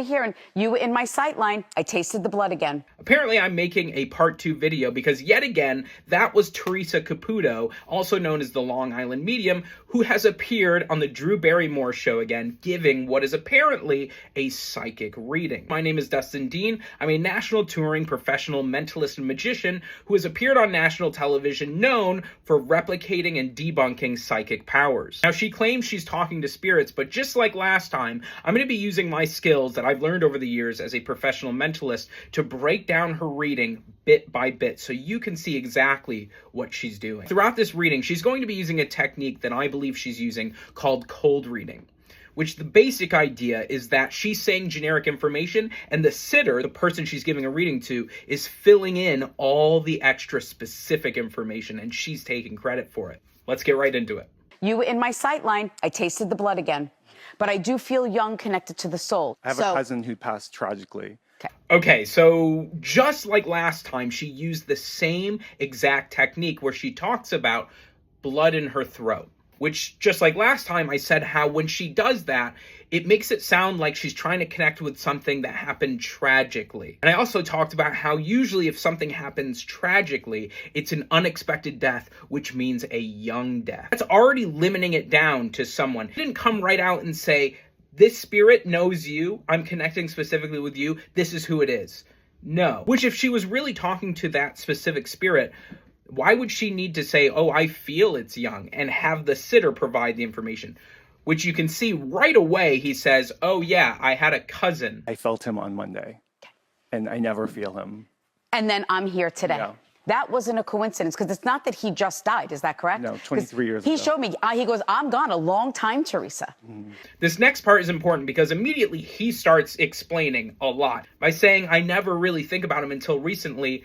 Here, and you were in my sight line. I tasted the blood again. Apparently, I'm making a part 2 video because yet again, that was Teresa Caputo, also known as the Long Island Medium, who has appeared on the Drew Barrymore show again, giving what is apparently a psychic reading. My name is Dustin Dean. I'm a national touring professional mentalist and magician who has appeared on national television known for replicating and debunking psychic powers. Now, she claims she's talking to spirits, but just like last time, I'm going to be using my skills that I've learned over the years as a professional mentalist to break down her reading bit by bit so you can see exactly what she's doing. Throughout this reading, she's going to be using a technique that I believe she's using called cold reading, which the basic idea is that she's saying generic information and the sitter, the person she's giving a reading to, is filling in all the extra specific information and she's taking credit for it. Let's get right into it. You were in my sight line. I tasted the blood again. But I do feel young, connected to the soul. I have a cousin who passed tragically. Okay, so just like last time, she used the same exact technique where she talks about blood in her throat. Which, just like last time, I said how when she does that, it makes it sound like she's trying to connect with something that happened tragically. And I also talked about how usually if something happens tragically, it's an unexpected death, which means a young death. That's already limiting it down to someone. It didn't come right out and say, this spirit knows you, I'm connecting specifically with you, this is who it is. No. Which if she was really talking to that specific spirit, why would she need to say, oh, I feel it's young, and have the sitter provide the information? Which you can see right away, he says, oh yeah, I had a cousin. I felt him on Monday, and I never feel him. And then I'm here today. Yeah. That wasn't a coincidence, because it's not that he just died. Is that correct? No, 23 years ago. He showed me, he goes, I'm gone a long time, Teresa. This next part is important because immediately he starts explaining a lot by saying, I never really think about him until recently.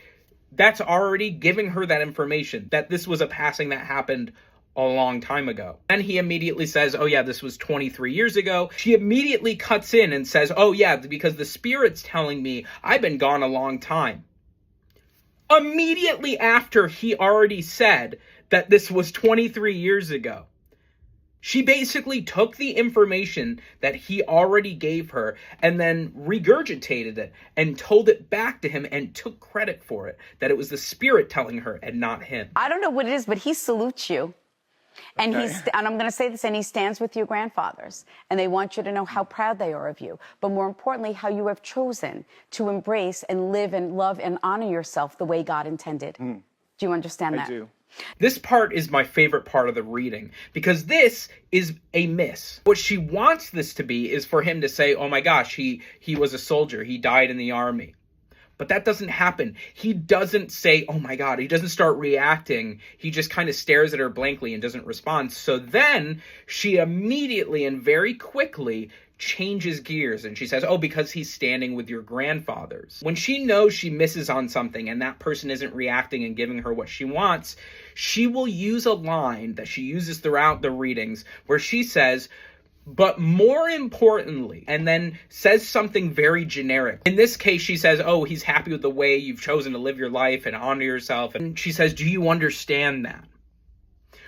That's already giving her that information, that this was a passing that happened a long time ago. And he immediately says, oh yeah, this was 23 years ago. She immediately cuts in and says, oh yeah, because the spirit's telling me I've been gone a long time. Immediately after he already said that this was 23 years ago. She basically took the information that he already gave her and then regurgitated it and told it back to him and took credit for it, that it was the spirit telling her and not him. I don't know what it is, but he salutes you. And Okay. and I'm going to say this, and he stands with your grandfathers, and they want you to know how proud they are of you, but more importantly, how you have chosen to embrace and live and love and honor yourself the way God intended. Do you understand that? I do. This part is my favorite part of the reading because this is a miss. What she wants this to be is for him to say, oh my gosh, he was a soldier. He died in the army. But that doesn't happen. He doesn't say, oh my God, he doesn't start reacting. He just kind of stares at her blankly and doesn't respond. So then she immediately and very quickly changes gears and she says, oh, because he's standing with your grandfathers. When she knows she misses on something and that person isn't reacting and giving her what she wants, she will use a line that she uses throughout the readings where she says, but more importantly, and then says something very generic. In this case, she says, oh, he's happy with the way you've chosen to live your life and honor yourself. And she says, do you understand that?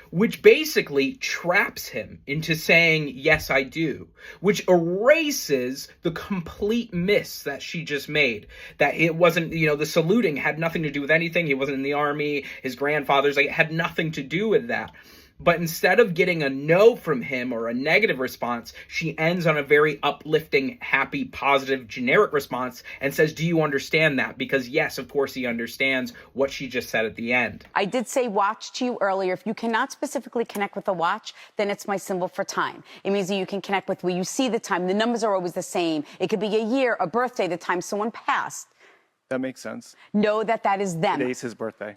Which basically traps him into saying, yes, I do, which erases the complete miss that she just made. That it wasn't, the saluting had nothing to do with anything. He wasn't in the army. His grandfather's, it had nothing to do with that. But instead of getting a no from him or a negative response, she ends on a very uplifting, happy, positive, generic response and says, do you understand that? Because yes, of course he understands what she just said at the end. I did say watch to you earlier. If you cannot specifically connect with a watch, then it's my symbol for time. It means that you can connect with where you see the time. The numbers are always the same. It could be a year, a birthday, the time someone passed. That makes sense. Know that that is them. Today's his birthday.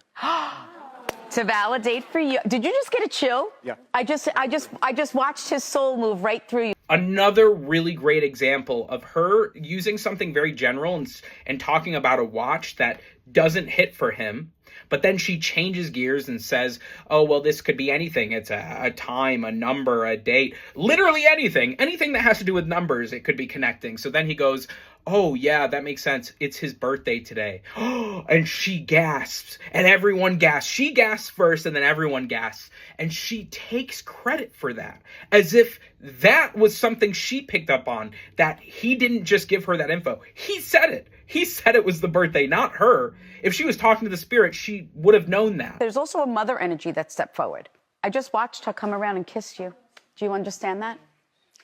To validate for you. Did you just get a chill? Yeah. I just watched his soul move right through you. Another really great example of her using something very general and talking about a watch that doesn't hit for him, but then she changes gears and says, oh, well, this could be anything. It's a time, a number, a date, literally anything that has to do with numbers, it could be connecting. So then he goes, Oh, yeah, that makes sense. It's his birthday today. And she gasps, and everyone gasps. She gasps first, and then everyone gasps. And she takes credit for that, as if that was something she picked up on, that he didn't just give her that info. He said it. He said it was the birthday, not her. If she was talking to the spirit, she would have known that. There's also a mother energy that stepped forward. I just watched her come around and kiss you. Do you understand that?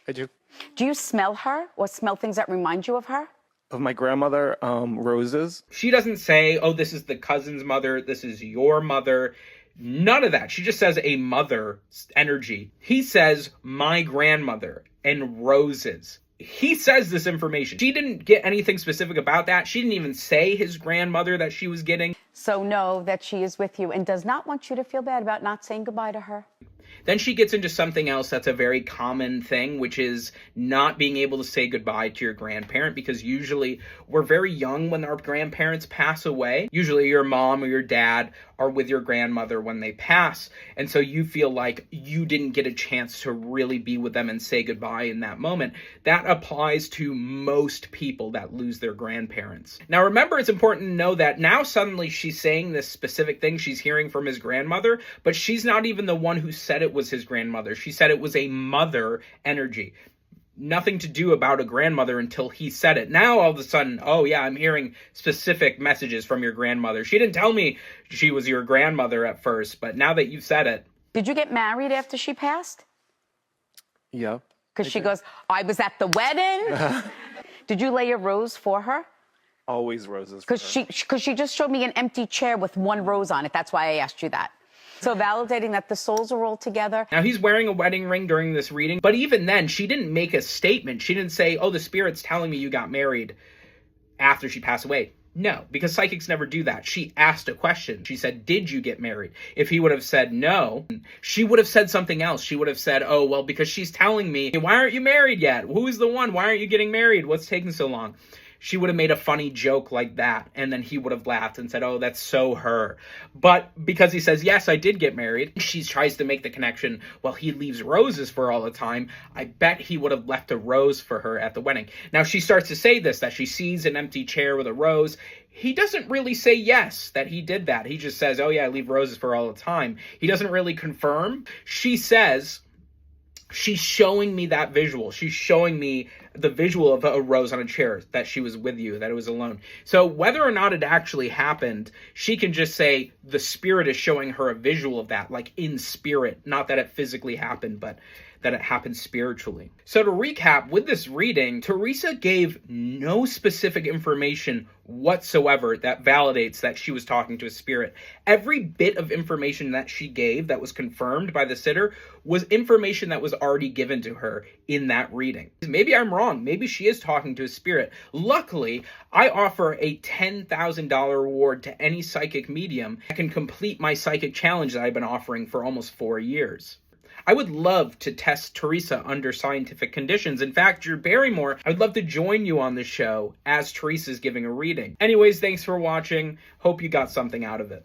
I do. Do you smell her or smell things that remind you of her? Of my grandmother, roses. She doesn't say, oh, this is the cousin's mother, this is your mother. None of that. She just says a mother energy. He says my grandmother and roses. He says this information. She didn't get anything specific about that. She didn't even say his grandmother that she was getting. So know that she is with you and does not want you to feel bad about not saying goodbye to her. Then she gets into something else that's a very common thing, which is not being able to say goodbye to your grandparent, because usually we're very young when our grandparents pass away. Usually your mom or your dad are with your grandmother when they pass, and so you feel like you didn't get a chance to really be with them and say goodbye in that moment. That applies to most people that lose their grandparents. Now remember, it's important to know that now suddenly she's saying this specific thing she's hearing from his grandmother, but she's not even the one who said it was his grandmother. She said it was a mother energy. Nothing to do about a grandmother until he said it. Now all of a sudden, oh yeah, I'm hearing specific messages from your grandmother. She didn't tell me she was your grandmother at first, but now that you've said it. Did you get married after she passed? Yeah. Because she goes, I was at the wedding. Did you lay a rose for her? Always roses. For her. Because she just showed me an empty chair with one rose on it. That's why I asked you that. So validating that the souls are all together. Now he's wearing a wedding ring during this reading, but even then she didn't make a statement. She didn't say, oh, the spirit's telling me you got married after she passed away. No, because psychics never do that. She asked a question. She said, did you get married? If he would have said no, she would have said something else. She would have said, oh, well, because she's telling me, why aren't you married yet? Who's the one? Why aren't you getting married? What's taking so long? She would have made a funny joke like that, and then he would have laughed and said, oh, that's so her. But because he says, yes, I did get married, she tries to make the connection, well, he leaves roses for her all the time. I bet he would have left a rose for her at the wedding. Now she starts to say this, that she sees an empty chair with a rose. He doesn't really say yes, that he did that. He just says, oh yeah, I leave roses for her all the time. He doesn't really confirm. She says, she's showing me that visual. She's showing me the visual of a rose on a chair, that she was with you, that it was alone. So whether or not it actually happened, she can just say the spirit is showing her a visual of that, like in spirit. Not that it physically happened, but that it happened spiritually. So to recap, with this reading, Teresa gave no specific information whatsoever that validates that she was talking to a spirit. Every bit of information that she gave that was confirmed by the sitter was information that was already given to her in that reading. Maybe I'm wrong. Maybe she is talking to a spirit. Luckily, I offer a $10,000 reward to any psychic medium that can complete my psychic challenge that I've been offering for almost 4 years. I would love to test Teresa under scientific conditions. In fact, Drew Barrymore, I would love to join you on the show as Teresa's giving a reading. Anyways, thanks for watching. Hope you got something out of it.